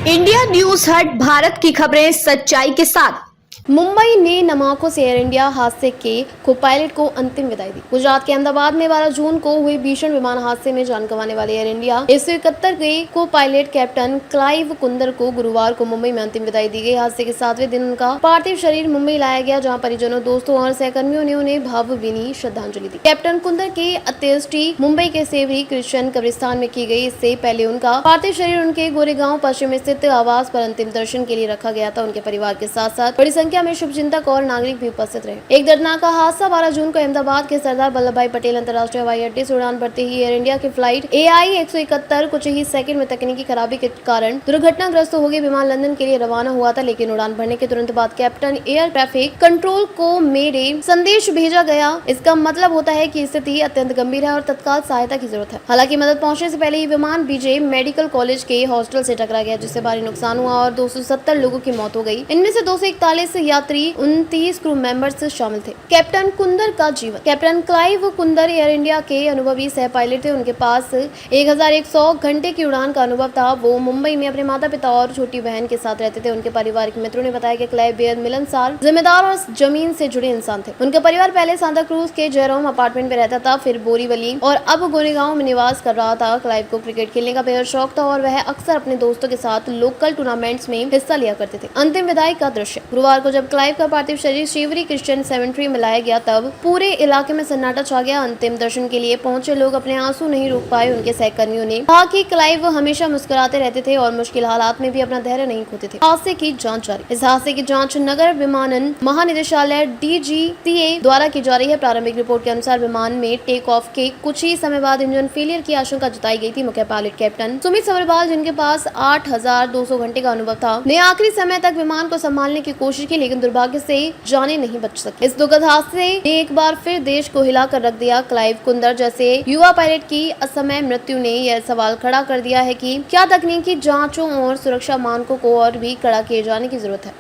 India news हट भारत की खबरें सच्चाई के साथ। मुंबई ने नम आंखों से एयर इंडिया हादसे के को पायलट को अंतिम विदाई दी। गुजरात के अहमदाबाद में 12 जून को हुए भीषण विमान हादसे में जान गंवाने वाले एयर इंडिया 171 के को पायलट कैप्टन क्लाइव कुंदर को गुरुवार को मुंबई में अंतिम विदाई दी गई। हादसे के 7वें दिन उनका पार्थिव शरीर मुंबई लाया गया, जहाँ परिजनों, दोस्तों और सहकर्मियों ने उन्हें भावभीनी श्रद्धांजलि दी। कैप्टन कुंदर की अंत्येष्टि मुंबई के सेवरी क्रिश्चियन कब्रिस्तान में की गई। इससे पहले उनका पार्थिव शरीर उनके गोरेगांव पश्चिम स्थित आवास पर अंतिम दर्शन के लिए रखा गया था। उनके परिवार के साथ साथ बड़ी संख्या में शुभचिंतक और नागरिक भी उपस्थित रहे। एक दर्दनाक हादसा 12 जून को अहमदाबाद के सरदार वल्लभ भाई पटेल अंतर्राष्ट्रीय हवाई अड्डे से उड़ान भरते ही एयर इंडिया की फ्लाइट AI 171 कुछ ही सेकंड में तकनीकी खराबी के कारण दुर्घटनाग्रस्त हो गई। विमान लंदन के लिए रवाना हुआ था, लेकिन उड़ान भरने के तुरंत बाद कैप्टन एयर ट्रैफिक कंट्रोल को मेरे संदेश भेजा गया। इसका मतलब होता है कि स्थिति अत्यंत गंभीर है और तत्काल सहायता की जरूरत है। हालांकि मदद पहुंचने से पहले ये विमान BJ मेडिकल कॉलेज के हॉस्टल से टकरा गया, जिससे भारी नुकसान हुआ और 270 लोगों की मौत हो गई। इनमें से 241 यात्री 29 क्रू मेंबर्स शामिल थे। कैप्टन कुंदर का जीवन। Captain Clive Kunder Air India के अनुभवी सह पायलट थे। उनके पास 1100 घंटे की उड़ान का अनुभव था। वो मुंबई में अपने माता पिता और छोटी बहन के साथ रहते थे। उनके पारिवारिक मित्रों ने बताया कि क्लाइव बेहद मिलनसार, जिम्मेदार और जमीन से जुड़े इंसान थे। उनका परिवार पहले सांता क्रूज के जेरोम अपार्टमेंट में रहता था, फिर बोरीवली और अब गोरेगांव में निवास कर रहा था। क्लाइव को क्रिकेट खेलने का बेहद शौक था और वह अक्सर अपने दोस्तों के साथ लोकल टूर्नामेंट्स में हिस्सा लिया करते थे। अंतिम विदाई का दृश्य। गुरुवार को जब क्लाइव का पार्थिव शरीर शेवरी क्रिश्चियन सेमेंट्री में लाया गया, तब पूरे इलाके में सन्नाटा छा गया। अंतिम दर्शन के लिए पहुंचे लोग अपने आंसू नहीं रोक पाए। उनके सहकर्मियों ने कहा कि क्लाइव हमेशा मुस्कुराते रहते थे और मुश्किल हालात में भी अपना धैर्य नहीं खोते थे। हादसे की जांच जारी। इस हादसे की जांच नगर विमानन महानिदेशालय DGCA द्वारा की जा रही है। प्रारंभिक रिपोर्ट के अनुसार विमान में टेक ऑफ के कुछ ही समय बाद इंजन फेलियर की आशंका जताई गई थी। मुख्य पायलट कैप्टन सुमित सब्रवाल, जिनके पास 8200 घंटे का अनुभव था, ने आखिरी समय तक विमान को संभालने की कोशिश की, लेकिन दुर्भाग्य से जाने नहीं बच सके। इस दुखद हादसे ने एक बार फिर देश को हिलाकर रख दिया। क्लाइव कुंदर जैसे युवा पायलट की असमय मृत्यु ने यह सवाल खड़ा कर दिया है कि क्या तकनीकी जांचों और सुरक्षा मानकों को और भी कड़ा किए जाने की जरूरत है।